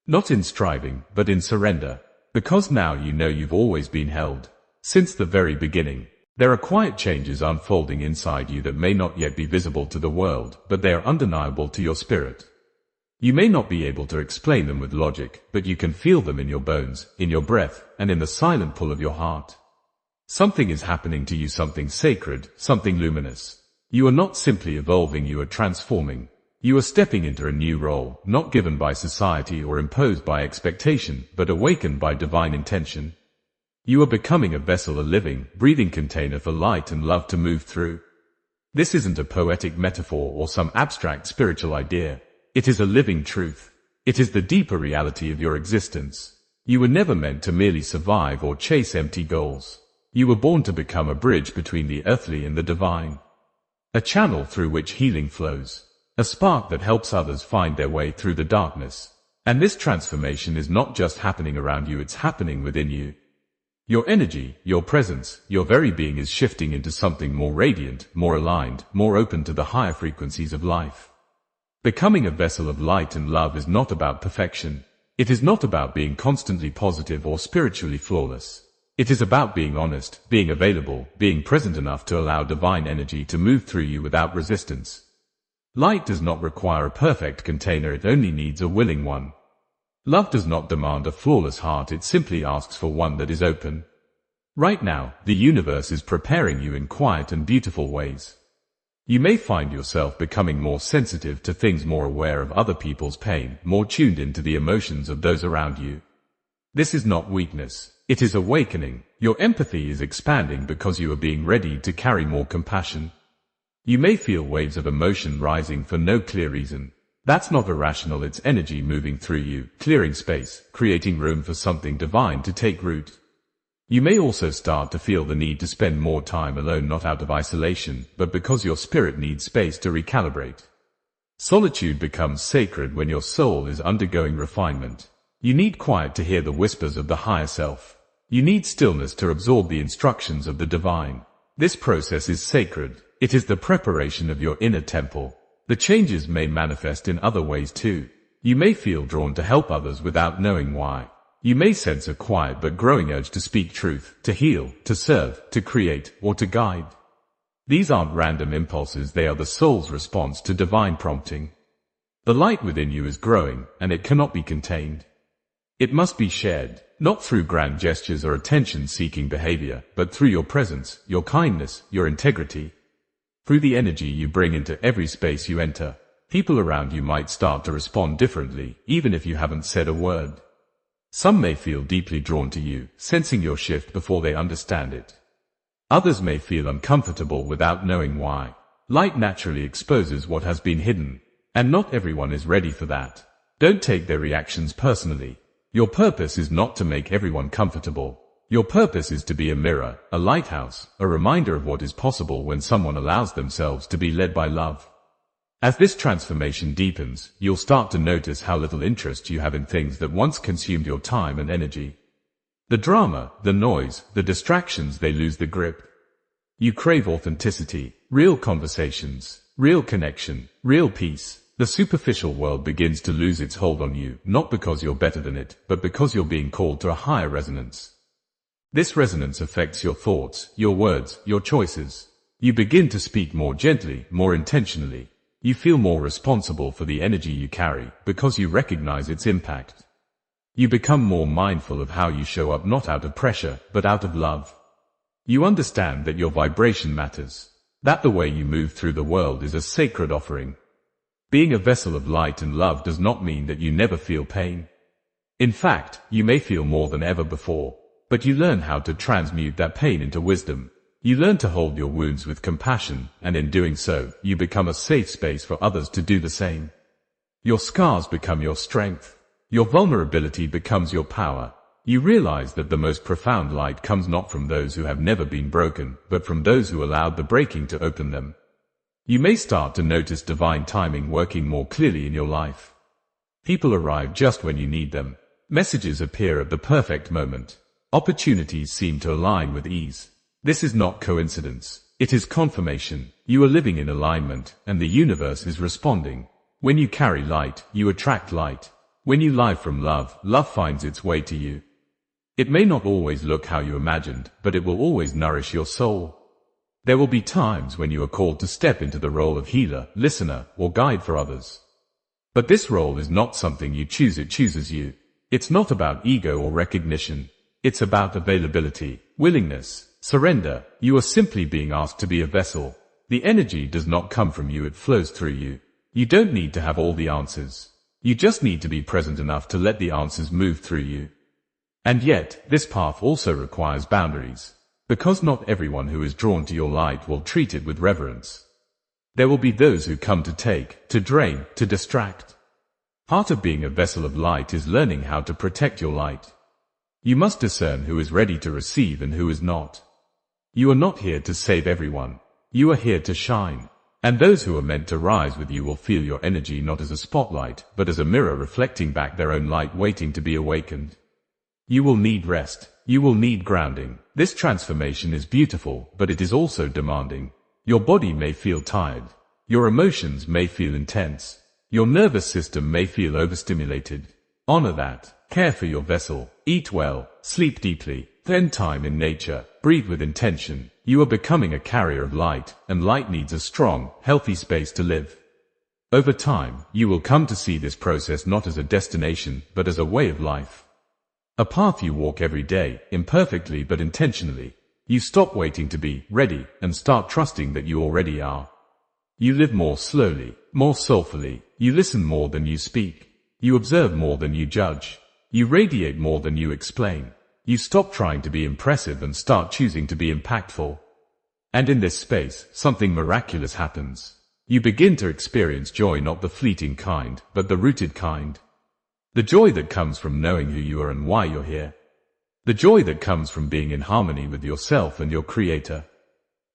Speaker 1: Not in striving, but in surrender. Because now you know you've always been held. Since the very beginning. There are quiet changes unfolding inside you that may not yet be visible to the world, but they are undeniable to your spirit. You may not be able to explain them with logic, but you can feel them in your bones, in your breath, and in the silent pull of your heart. Something is happening to you, something sacred, something luminous. You are not simply evolving, you are transforming. You are stepping into a new role, not given by society or imposed by expectation, but awakened by divine intention. You are becoming a vessel, a living, breathing container for light and love to move through. This isn't a poetic metaphor or some abstract spiritual idea. It is a living truth. It is the deeper reality of your existence. You were never meant to merely survive or chase empty goals. You were born to become a bridge between the earthly and the divine. A channel through which healing flows. A spark that helps others find their way through the darkness. And this transformation is not just happening around you, it's happening within you. Your energy, your presence, your very being is shifting into something more radiant, more aligned, more open to the higher frequencies of life. Becoming a vessel of light and love is not about perfection. It is not about being constantly positive or spiritually flawless. It is about being honest, being available, being present enough to allow divine energy to move through you without resistance. Light does not require a perfect container, it only needs a willing one. Love does not demand a flawless heart, it simply asks for one that is open. Right now, the universe is preparing you in quiet and beautiful ways. You may find yourself becoming more sensitive to things, more aware of other people's pain, more tuned into the emotions of those around you. This is not weakness, it is awakening. Your empathy is expanding because you are being ready to carry more compassion. You may feel waves of emotion rising for no clear reason. That's not irrational, it's energy moving through you, clearing space, creating room for something divine to take root. You may also start to feel the need to spend more time alone, not out of isolation, but because your spirit needs space to recalibrate. Solitude becomes sacred when your soul is undergoing refinement. You need quiet to hear the whispers of the higher self. You need stillness to absorb the instructions of the divine. This process is sacred. It is the preparation of your inner temple. The changes may manifest in other ways too. You may feel drawn to help others without knowing why. You may sense a quiet but growing urge to speak truth, to heal, to serve, to create, or to guide. These aren't random impulses, they are the soul's response to divine prompting. The light within you is growing, and it cannot be contained. It must be shared, not through grand gestures or attention-seeking behavior, but through your presence, your kindness, your integrity. Through the energy you bring into every space you enter, people around you might start to respond differently, even if you haven't said a word. Some may feel deeply drawn to you, sensing your shift before they understand it. Others may feel uncomfortable without knowing why. Light naturally exposes what has been hidden, and not everyone is ready for that. Don't take their reactions personally. Your purpose is not to make everyone comfortable. Your purpose is to be a mirror, a lighthouse, a reminder of what is possible when someone allows themselves to be led by love. As this transformation deepens, you'll start to notice how little interest you have in things that once consumed your time and energy. The drama, the noise, the distractions, they lose the grip. You crave authenticity, real conversations, real connection, real peace. The superficial world begins to lose its hold on you, not because you're better than it, but because you're being called to a higher resonance. This resonance affects your thoughts, your words, your choices. You begin to speak more gently, more intentionally. You feel more responsible for the energy you carry, because you recognize its impact. You become more mindful of how you show up, not out of pressure, but out of love. You understand that your vibration matters, that the way you move through the world is a sacred offering. Being a vessel of light and love does not mean that you never feel pain. In fact, you may feel more than ever before. But you learn how to transmute that pain into wisdom. You learn to hold your wounds with compassion, and in doing so, you become a safe space for others to do the same. Your scars become your strength. Your vulnerability becomes your power. You realize that the most profound light comes not from those who have never been broken, but from those who allowed the breaking to open them. You may start to notice divine timing working more clearly in your life. People arrive just when you need them. Messages appear at the perfect moment. Opportunities seem to align with ease. This is not coincidence. It is confirmation. You are living in alignment, and the universe is responding. When you carry light, you attract light. When you live from love, love finds its way to you. It may not always look how you imagined, but it will always nourish your soul. There will be times when you are called to step into the role of healer, listener, or guide for others. But this role is not something you choose, it chooses you. It's not about ego or recognition. It's about availability, willingness, surrender. You are simply being asked to be a vessel. The energy does not come from you, it flows through you. You don't need to have all the answers. You just need to be present enough to let the answers move through you. And yet, this path also requires boundaries. Because not everyone who is drawn to your light will treat it with reverence. There will be those who come to take, to drain, to distract. Part of being a vessel of light is learning how to protect your light. You must discern who is ready to receive and who is not. You are not here to save everyone. You are here to shine. And those who are meant to rise with you will feel your energy not as a spotlight, but as a mirror reflecting back their own light waiting to be awakened. You will need rest. You will need grounding. This transformation is beautiful, but it is also demanding. Your body may feel tired. Your emotions may feel intense. Your nervous system may feel overstimulated. Honor that. Care for your vessel. Eat well. Sleep deeply. Spend time in nature. Breathe with intention. You are becoming a carrier of light, and light needs a strong, healthy space to live. Over time, you will come to see this process not as a destination, but as a way of life. A path you walk every day, imperfectly but intentionally. You stop waiting to be ready and start trusting that you already are. You live more slowly, more soulfully. You listen more than you speak. You observe more than you judge. You radiate more than you explain. You stop trying to be impressive and start choosing to be impactful. And in this space, something miraculous happens. You begin to experience joy, not the fleeting kind, but the rooted kind. The joy that comes from knowing who you are and why you're here. The joy that comes from being in harmony with yourself and your Creator.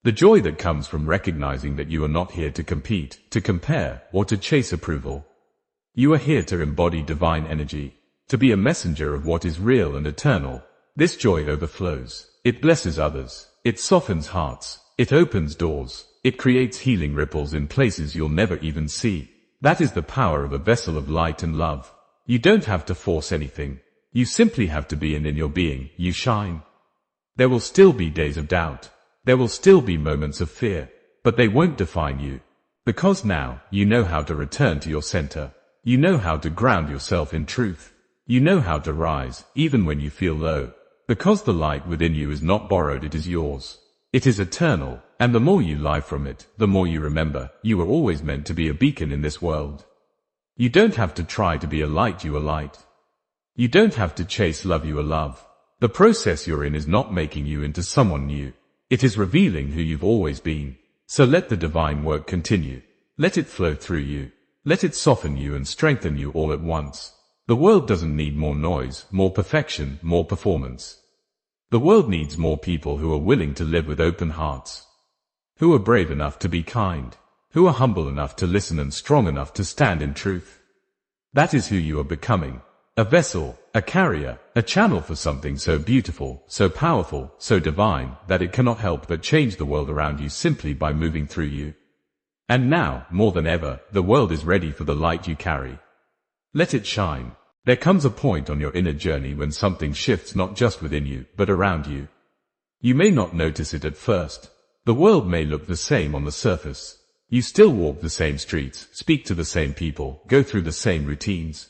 Speaker 1: The joy that comes from recognizing that you are not here to compete, to compare, or to chase approval. You are here to embody divine energy, to be a messenger of what is real and eternal. This joy overflows. It blesses others. It softens hearts. It opens doors. It creates healing ripples in places you'll never even see. That is the power of a vessel of light and love. You don't have to force anything. You simply have to be, and in your being, you shine. There will still be days of doubt. There will still be moments of fear, but they won't define you. Because now, you know how to return to your center. You know how to ground yourself in truth. You know how to rise, even when you feel low. Because the light within you is not borrowed, it is yours. It is eternal, and the more you live from it, the more you remember, you were always meant to be a beacon in this world. You don't have to try to be a light, you are light. You don't have to chase love, you are love. The process you're in is not making you into someone new. It is revealing who you've always been. So let the divine work continue. Let it flow through you. Let it soften you and strengthen you all at once. The world doesn't need more noise, more perfection, more performance. The world needs more people who are willing to live with open hearts. Who are brave enough to be kind. Who are humble enough to listen and strong enough to stand in truth. That is who you are becoming. A vessel, a carrier, a channel for something so beautiful, so powerful, so divine, that it cannot help but change the world around you simply by moving through you. And now, more than ever, the world is ready for the light you carry. Let it shine. There comes a point on your inner journey when something shifts, not just within you, but around you. You may not notice it at first. The world may look the same on the surface. You still walk the same streets, speak to the same people, go through the same routines.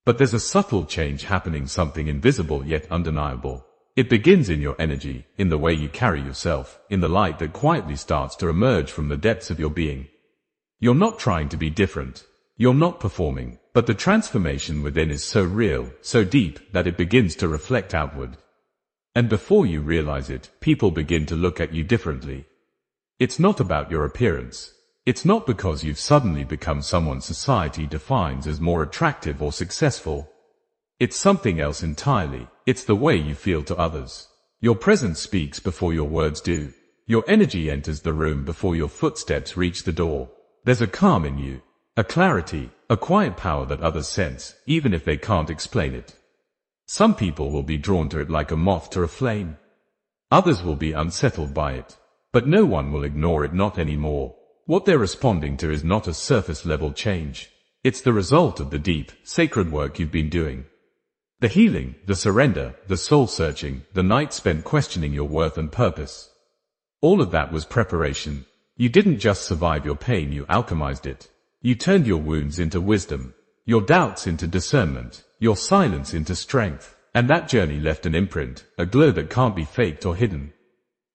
Speaker 1: But there's a subtle change happening, something invisible yet undeniable. It begins in your energy, in the way you carry yourself, in the light that quietly starts to emerge from the depths of your being. You're not trying to be different. You're not performing, but the transformation within is so real, so deep, that it begins to reflect outward. And before you realize it, people begin to look at you differently. It's not about your appearance. It's not because you've suddenly become someone society defines as more attractive or successful. It's something else entirely. It's the way you feel to others. Your presence speaks before your words do. Your energy enters the room before your footsteps reach the door. There's a calm in you. A clarity, a quiet power that others sense, even if they can't explain it. Some people will be drawn to it like a moth to a flame. Others will be unsettled by it. But no one will ignore it, not anymore. What they're responding to is not a surface-level change. It's the result of the deep, sacred work you've been doing. The healing, the surrender, the soul-searching, the night spent questioning your worth and purpose. All of that was preparation. You didn't just survive your pain, you alchemized it. You turned your wounds into wisdom, your doubts into discernment, your silence into strength. And that journey left an imprint, a glow that can't be faked or hidden.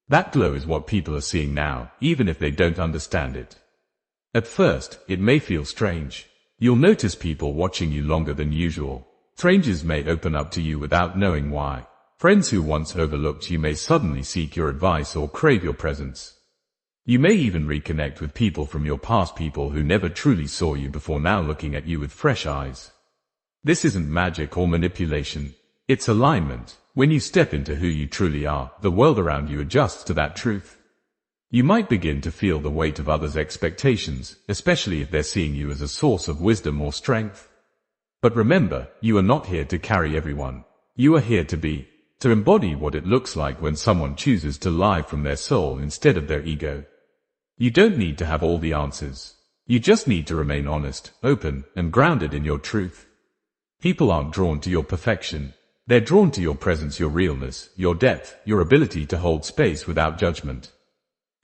Speaker 1: That glow is what people are seeing now, even if they don't understand it. At first, it may feel strange. You'll notice people watching you longer than usual. Strangers may open up to you without knowing why. Friends who once overlooked you may suddenly seek your advice or crave your presence. You may even reconnect with people from your past, people who never truly saw you before, now looking at you with fresh eyes. This isn't magic or manipulation. It's alignment. When you step into who you truly are, the world around you adjusts to that truth. You might begin to feel the weight of others' expectations, especially if they're seeing you as a source of wisdom or strength. But remember, you are not here to carry everyone. You are here to embody what it looks like when someone chooses to live from their soul instead of their ego. You don't need to have all the answers. You just need to remain honest, open, and grounded in your truth. People aren't drawn to your perfection. They're drawn to your presence, your realness, your depth, your ability to hold space without judgment.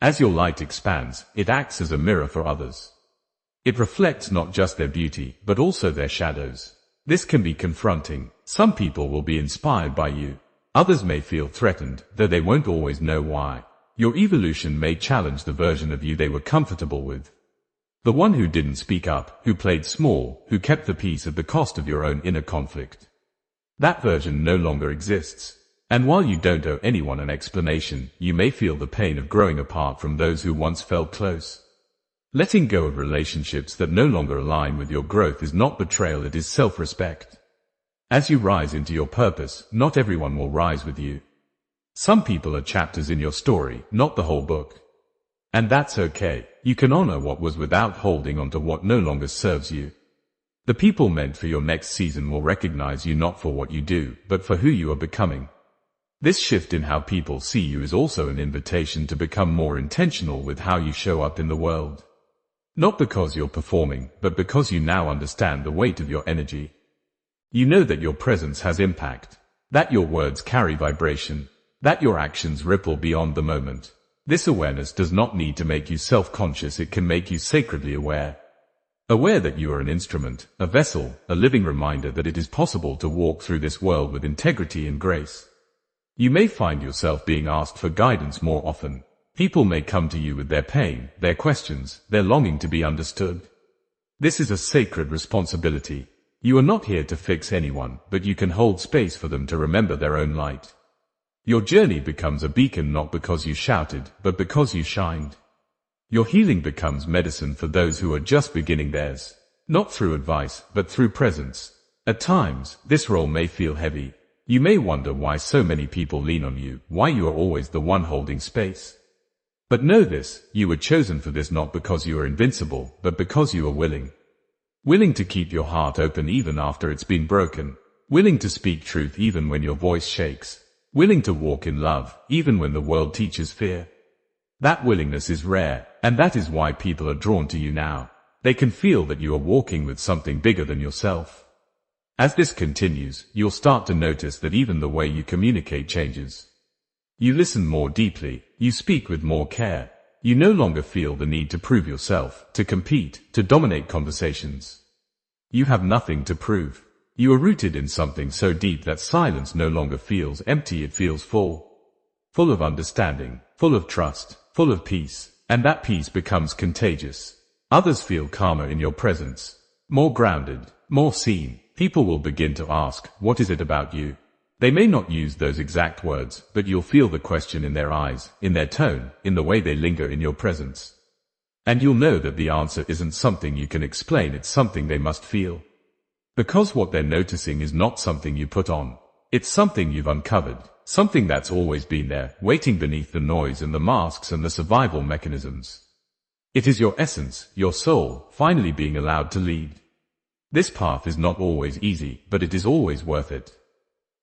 Speaker 1: As your light expands, it acts as a mirror for others. It reflects not just their beauty, but also their shadows. This can be confronting. Some people will be inspired by you. Others may feel threatened, though they won't always know why. Your evolution may challenge the version of you they were comfortable with. The one who didn't speak up, who played small, who kept the peace at the cost of your own inner conflict. That version no longer exists. And while you don't owe anyone an explanation, you may feel the pain of growing apart from those who once felt close. Letting go of relationships that no longer align with your growth is not betrayal, it is self-respect. As you rise into your purpose, not everyone will rise with you. Some people are chapters in your story, not the whole book. And that's okay. You can honor what was without holding on to what no longer serves you. The people meant for your next season will recognize you not for what you do, but for who you are becoming. This shift in how people see you is also an invitation to become more intentional with how you show up in the world. Not because you're performing, but because you now understand the weight of your energy. You know that your presence has impact, that your words carry vibration, that your actions ripple beyond the moment. This awareness does not need to make you self-conscious, it can make you sacredly aware. Aware that you are an instrument, a vessel, a living reminder that it is possible to walk through this world with integrity and grace. You may find yourself being asked for guidance more often. People may come to you with their pain, their questions, their longing to be understood. This is a sacred responsibility. You are not here to fix anyone, but you can hold space for them to remember their own light. Your journey becomes a beacon not because you shouted, but because you shined. Your healing becomes medicine for those who are just beginning theirs. Not through advice, but through presence. At times, this role may feel heavy. You may wonder why so many people lean on you, why you are always the one holding space. But know this, you were chosen for this not because you are invincible, but because you are willing. Willing to keep your heart open even after it's been broken. Willing to speak truth even when your voice shakes. Willing to walk in love, even when the world teaches fear. That willingness is rare, and that is why people are drawn to you now. They can feel that you are walking with something bigger than yourself. As this continues, you'll start to notice that even the way you communicate changes. You listen more deeply, you speak with more care. You no longer feel the need to prove yourself, to compete, to dominate conversations. You have nothing to prove. You are rooted in something so deep that silence no longer feels empty, it feels full. Full of understanding, full of trust, full of peace, and that peace becomes contagious. Others feel calmer in your presence, more grounded, more seen. People will begin to ask, what is it about you? They may not use those exact words, but you'll feel the question in their eyes, in their tone, in the way they linger in your presence. And you'll know that the answer isn't something you can explain, it's something they must feel. Because what they're noticing is not something you put on. It's something you've uncovered, something that's always been there, waiting beneath the noise and the masks and the survival mechanisms. It is your essence, your soul, finally being allowed to lead. This path is not always easy, but it is always worth it.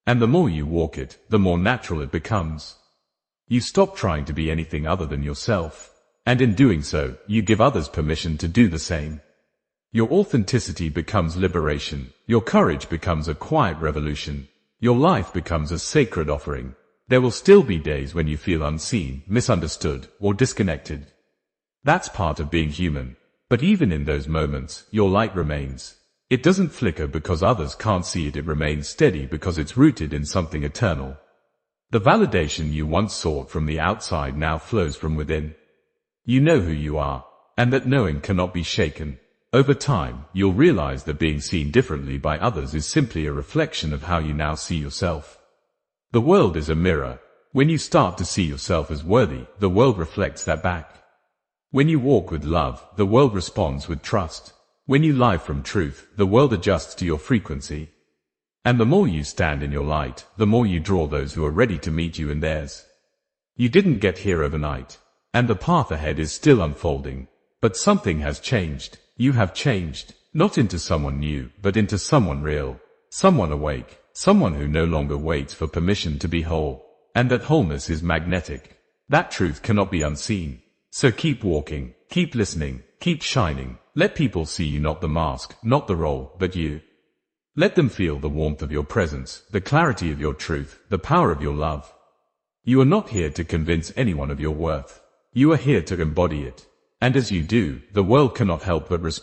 Speaker 1: And the more you walk it, the more natural it becomes. You stop trying to be anything other than yourself. And in doing so, you give others permission to do the same. Your authenticity becomes liberation. Your courage becomes a quiet revolution. Your life becomes a sacred offering. There will still be days when you feel unseen, misunderstood, or disconnected. That's part of being human. But even in those moments, your light remains. It doesn't flicker because others can't see it, it remains steady because it's rooted in something eternal. The validation you once sought from the outside now flows from within. You know who you are, and that knowing cannot be shaken. Over time, you'll realize that being seen differently by others is simply a reflection of how you now see yourself. The world is a mirror. When you start to see yourself as worthy, the world reflects that back. When you walk with love, the world responds with trust. When you live from truth, the world adjusts to your frequency. And the more you stand in your light, the more you draw those who are ready to meet you in theirs. You didn't get here overnight. and the path ahead is still unfolding. But something has changed. You have changed, not into someone new, but into someone real. Someone awake. Someone who no longer waits for permission to be whole. And that wholeness is magnetic. That truth cannot be unseen. So keep walking, keep listening, keep shining. Let people see you, not the mask, not the role, but you. Let them feel the warmth of your presence, the clarity of your truth, the power of your love. You are not here to convince anyone of your worth. You are here to embody it. And as you do, the world cannot help but respond.